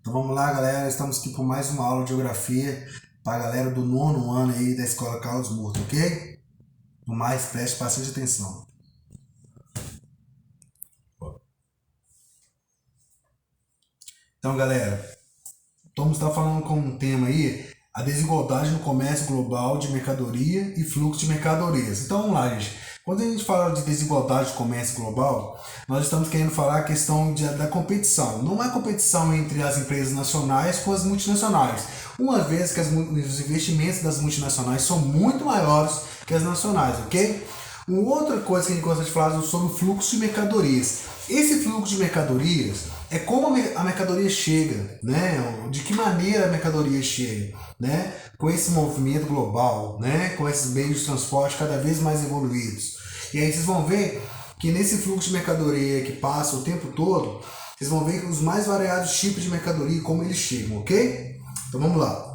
Então vamos lá, galera, estamos aqui por mais uma aula de geografia para a galera do nono ano aí da Escola Carlos Murto, ok? No mais, preste bastante atenção. Então, galera, vamos estar falando com um tema aí, a desigualdade no comércio global de mercadoria e fluxo de mercadorias. Então vamos lá, gente. Quando a gente fala de desigualdade de comércio global, nós estamos querendo falar a questão da competição. Não é competição entre as empresas nacionais com as multinacionais, uma vez que os investimentos das multinacionais são muito maiores que as nacionais, ok? Uma outra coisa que a gente gosta de falar é sobre o fluxo de mercadorias. Esse fluxo de mercadorias é como a mercadoria chega, né? De que maneira a mercadoria chega, né? Com esse movimento global, né? Com esses meios de transporte cada vez mais evoluídos. E aí vocês vão ver que nesse fluxo de mercadoria que passa o tempo todo, vocês vão ver os mais variados tipos de mercadoria e como eles chegam, ok? Então vamos lá.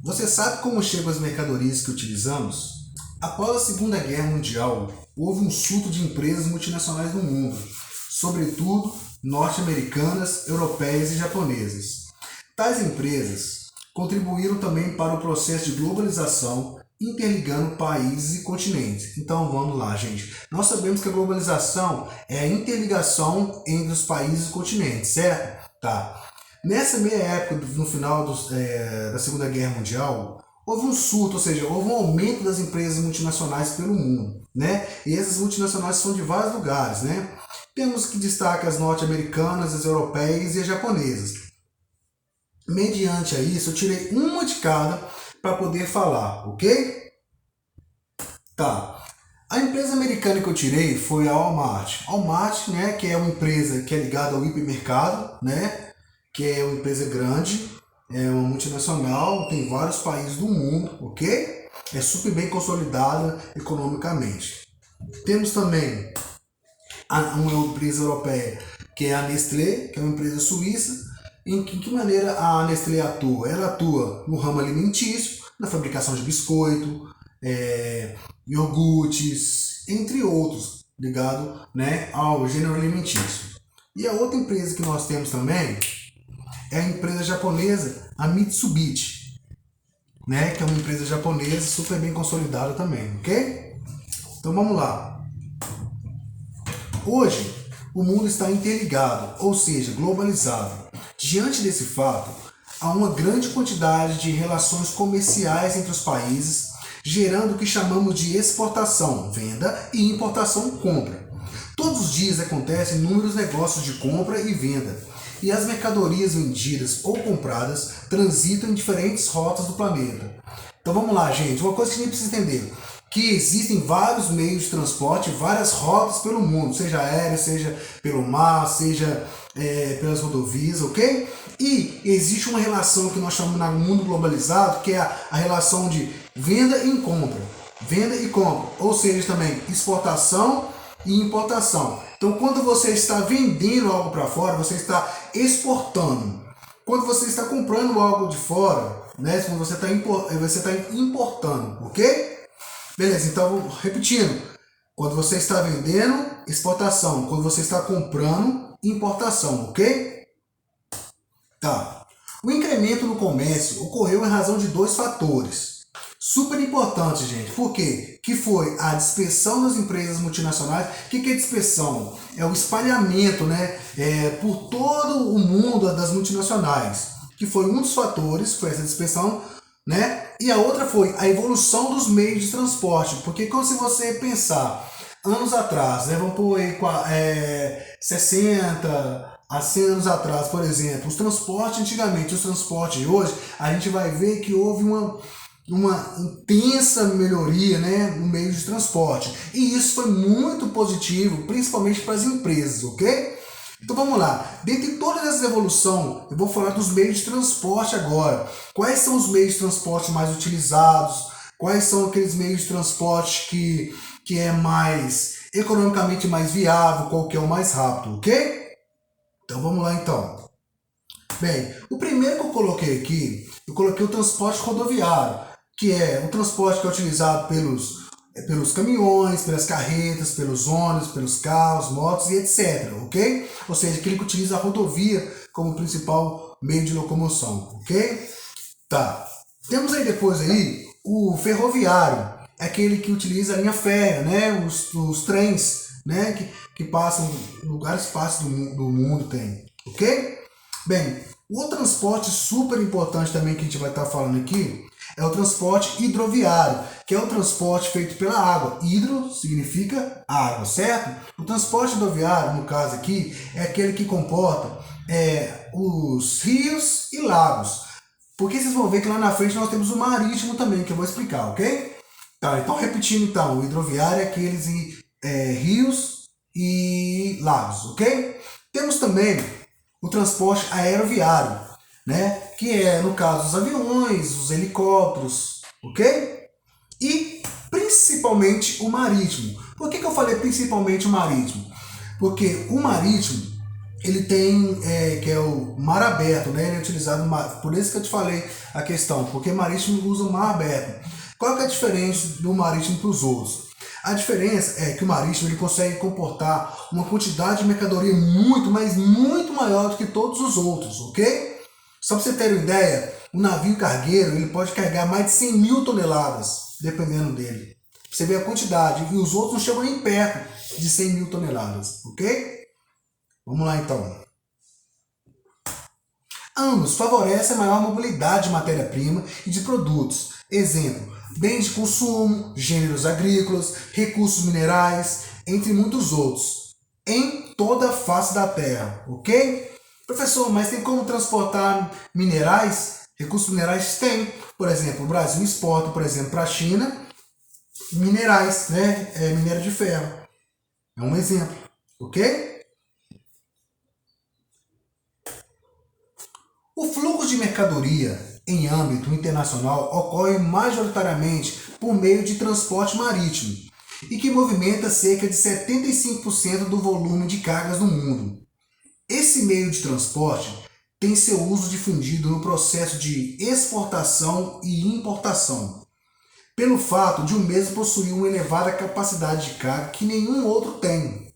Você sabe como chegam as mercadorias que utilizamos? Após a Segunda Guerra Mundial, houve um surto de empresas multinacionais no mundo, sobretudo norte-americanas, europeias e japonesas. Tais empresas contribuíram também para o processo de globalização, interligando países e continentes. Então vamos lá, gente. Nós sabemos que a globalização é a interligação entre os países e continentes, certo? Tá. Nessa meia época, no final da Segunda Guerra Mundial, houve um surto, ou seja, houve um aumento das empresas multinacionais pelo mundo, né? E essas multinacionais são de vários lugares, né? Temos que destacar as norte-americanas, as europeias e as japonesas. Mediante a isso, eu tirei uma de cada para poder falar, ok? Tá. A empresa americana que eu tirei foi a Walmart. Walmart, né, que é uma empresa que é ligada ao hipermercado, né? Que é uma empresa grande, é uma multinacional, tem vários países do mundo, ok? É super bem consolidada economicamente. Temos também uma empresa europeia, que é a Nestlé, que é uma empresa suíça. Em que maneira a Nestlé atua? Ela atua no ramo alimentício, na fabricação de biscoito, iogurtes, entre outros, ligado, né, ao gênero alimentício. E a outra empresa que nós temos também é a empresa japonesa, a Mitsubishi, né, que é uma empresa japonesa super bem consolidada também, ok? Então vamos lá. Hoje, o mundo está interligado, ou seja, globalizado. Diante desse fato, há uma grande quantidade de relações comerciais entre os países, gerando o que chamamos de exportação, venda, e importação, compra. Todos os dias acontecem inúmeros negócios de compra e venda, e as mercadorias vendidas ou compradas transitam em diferentes rotas do planeta. Então vamos lá, gente. Uma coisa que a gente precisa entender, que existem vários meios de transporte, várias rotas pelo mundo, seja aéreo, seja pelo mar, seja pelas rodovias, ok? E existe uma relação que nós chamamos no mundo globalizado, que é a relação de venda e compra. Venda e compra, ou seja, também exportação e importação. Então, quando você está vendendo algo para fora, você está exportando. Quando você está comprando algo de fora, né, você está importando, ok? Beleza, então, repetindo. Quando você está vendendo, exportação. Quando você está comprando, importação, ok? Tá. O incremento no comércio ocorreu em razão de dois fatores. Super importante, gente. Por quê? Que foi a dispersão das empresas multinacionais. O que é dispersão? É o espalhamento, né, por todo o mundo das multinacionais. Que foi um dos fatores, foi essa dispersão, né? E a outra foi a evolução dos meios de transporte. Porque quando se você pensar anos atrás, né, vamos pôr 60 a 100 anos atrás, por exemplo, os transportes antigamente, os transportes de hoje, a gente vai ver que houve uma intensa melhoria, né, no meio de transporte. E isso foi muito positivo, principalmente para as empresas, ok? Então vamos lá. Dentre todas essas evoluções, eu vou falar dos meios de transporte agora. Quais são os meios de transporte mais utilizados? Quais são aqueles meios de transporte que é mais economicamente mais viável? Qual que é o mais rápido, ok? Então vamos lá então. Bem, o primeiro que eu coloquei aqui, eu coloquei o transporte rodoviário, que é o transporte que é utilizado pelos pelos caminhões, pelas carretas, pelos ônibus, pelos carros, motos e etc, ok? Ou seja, aquele que utiliza a rodovia como principal meio de locomoção, ok? Tá. Temos aí depois aí o ferroviário, aquele que utiliza a linha férrea, né? Os trens, né? Que passam em vários partes do mundo tem, ok? Bem, o transporte super importante também que a gente vai estar falando aqui é o transporte hidroviário, que é o transporte feito pela água. Hidro significa água, certo? O transporte hidroviário, no caso aqui, é aquele que comporta os rios e lagos. Porque vocês vão ver que lá na frente nós temos o marítimo também, que eu vou explicar, ok? Tá, então repetindo então, o hidroviário é aqueles rios e lagos, ok? Temos também o transporte aeroviário, né? Que é, no caso, os aviões, os helicópteros, ok? E principalmente o marítimo. Por que eu falei principalmente o marítimo? Porque o marítimo, ele tem, que é o mar aberto, né? Ele é utilizado no mar. Por isso que eu te falei a questão, porque marítimo usa o mar aberto. Qual que é a diferença do marítimo para os outros? A diferença é que o marítimo ele consegue comportar uma quantidade de mercadoria muito, mas muito maior do que todos os outros, ok? Só para você ter uma ideia, o navio cargueiro ele pode carregar mais de 100 mil toneladas, dependendo dele. Você vê a quantidade, e os outros não chegam nem perto de 100 mil toneladas, ok? Vamos lá então. Ambos favorecem a maior mobilidade de matéria-prima e de produtos. Exemplo, bens de consumo, gêneros agrícolas, recursos minerais, entre muitos outros, em toda a face da Terra, ok? Professor, mas tem como transportar minerais? Recursos minerais tem. Por exemplo, o Brasil exporta, por exemplo, para a China, minerais, né? Minério de ferro. É um exemplo, ok? O fluxo de mercadoria em âmbito internacional ocorre majoritariamente por meio de transporte marítimo e que movimenta cerca de 75% do volume de cargas no mundo. Esse meio de transporte tem seu uso difundido no processo de exportação e importação, pelo fato de o mesmo possuir uma elevada capacidade de carga que nenhum outro tem,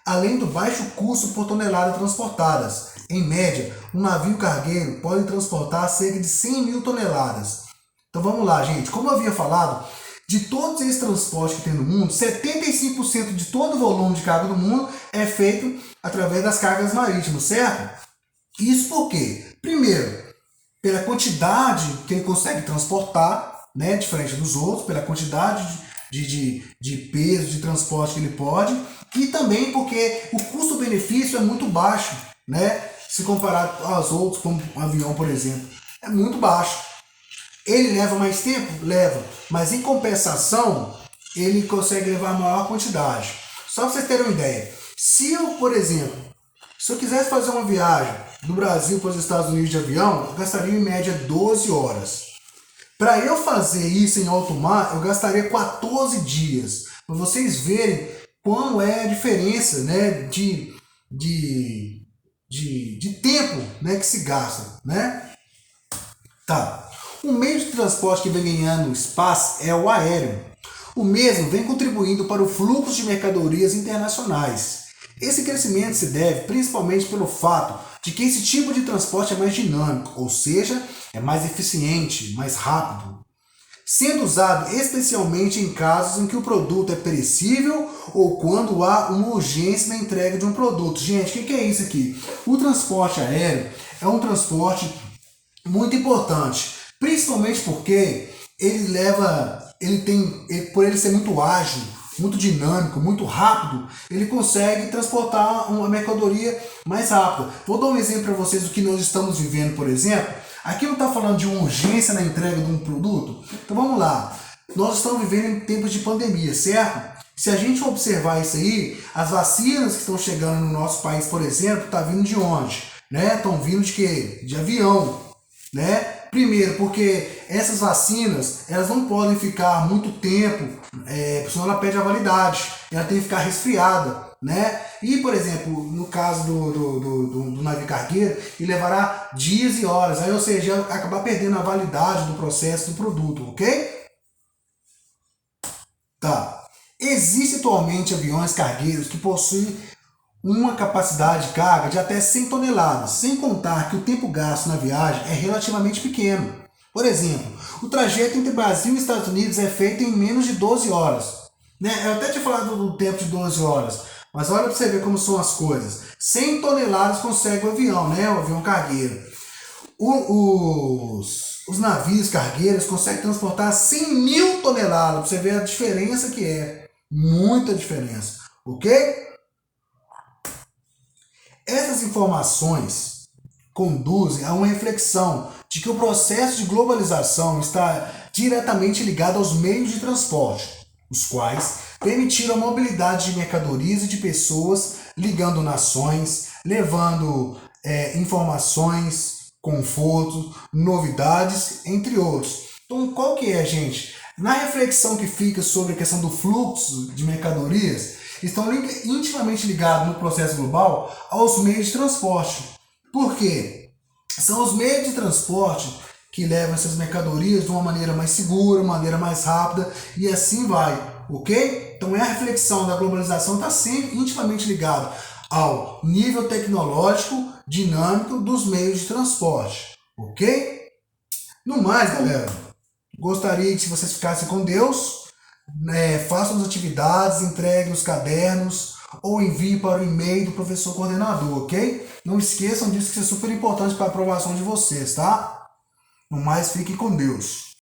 além do baixo custo por tonelada transportadas. Em média, um navio cargueiro pode transportar cerca de 100 mil toneladas. Então vamos lá, gente. Como eu havia falado, de todos esses transportes que tem no mundo, 75% de todo o volume de carga do mundo é feito através das cargas marítimas, certo? Isso por quê? Primeiro, pela quantidade que ele consegue transportar, né, diferente dos outros, pela quantidade de peso, de transporte que ele pode, e também porque o custo-benefício é muito baixo, né, se comparado aos outros, como um avião, por exemplo. É muito baixo. Ele leva mais tempo? Leva. Mas em compensação, ele consegue levar maior quantidade. Só para vocês terem uma ideia. Se eu, por exemplo, se eu quisesse fazer uma viagem do Brasil para os Estados Unidos de avião, eu gastaria em média 12 horas. Para eu fazer isso em alto mar, eu gastaria 14 dias. Para vocês verem qual é a diferença, né, de tempo, né, que se gasta, né? Tá. Um meio de transporte que vem ganhando espaço é o aéreo. O mesmo vem contribuindo para o fluxo de mercadorias internacionais. Esse crescimento se deve principalmente pelo fato de que esse tipo de transporte é mais dinâmico, ou seja, é mais eficiente, mais rápido, sendo usado especialmente em casos em que o produto é perecível ou quando há uma urgência na entrega de um produto. Gente, o que é isso aqui? O transporte aéreo é um transporte muito importante, principalmente porque por ele ser muito ágil, muito dinâmico, muito rápido, ele consegue transportar uma mercadoria mais rápida. Vou dar um exemplo para vocês do que nós estamos vivendo, por exemplo. Aqui não está falando de uma urgência na entrega de um produto. Então vamos lá. Nós estamos vivendo em tempos de pandemia, certo? Se a gente observar isso aí, as vacinas que estão chegando no nosso país, por exemplo, estão vindo de onde? Né? Estão vindo de quê? De avião, né? Primeiro, porque essas vacinas, elas não podem ficar muito tempo, senão ela perde a validade, ela tem que ficar resfriada, né? E, por exemplo, no caso do navio cargueiro, ele levará dias e horas, aí, ou seja, acabar perdendo a validade do processo do produto, ok? Tá. Existem atualmente aviões cargueiros que possuem uma capacidade de carga de até 100 toneladas, sem contar que o tempo gasto na viagem é relativamente pequeno. Por exemplo, o trajeto entre Brasil e Estados Unidos é feito em menos de 12 horas. Né? Eu até tinha falado do tempo de 12 horas, mas olha para você ver como são as coisas. 100 toneladas consegue o avião, né? O avião cargueiro. Os navios cargueiros conseguem transportar 100 mil toneladas, para você ver a diferença que é. Muita diferença, ok? Essas informações conduzem a uma reflexão de que o processo de globalização está diretamente ligado aos meios de transporte, os quais permitiram a mobilidade de mercadorias e de pessoas, ligando nações, levando informações, conforto, novidades, entre outros. Então, qual que é, gente? Na reflexão que fica sobre a questão do fluxo de mercadorias, estão intimamente ligados no processo global aos meios de transporte. Por quê? São os meios de transporte que levam essas mercadorias de uma maneira mais segura, uma maneira mais rápida e assim vai, ok? Então a reflexão da globalização está sempre intimamente ligada ao nível tecnológico dinâmico dos meios de transporte, ok? No mais, galera, gostaria que vocês ficassem com Deus, façam as atividades, entreguem os cadernos ou enviem para o e-mail do professor coordenador, ok? Não esqueçam disso, que isso é super importante para a aprovação de vocês, tá? No mais, fiquem com Deus.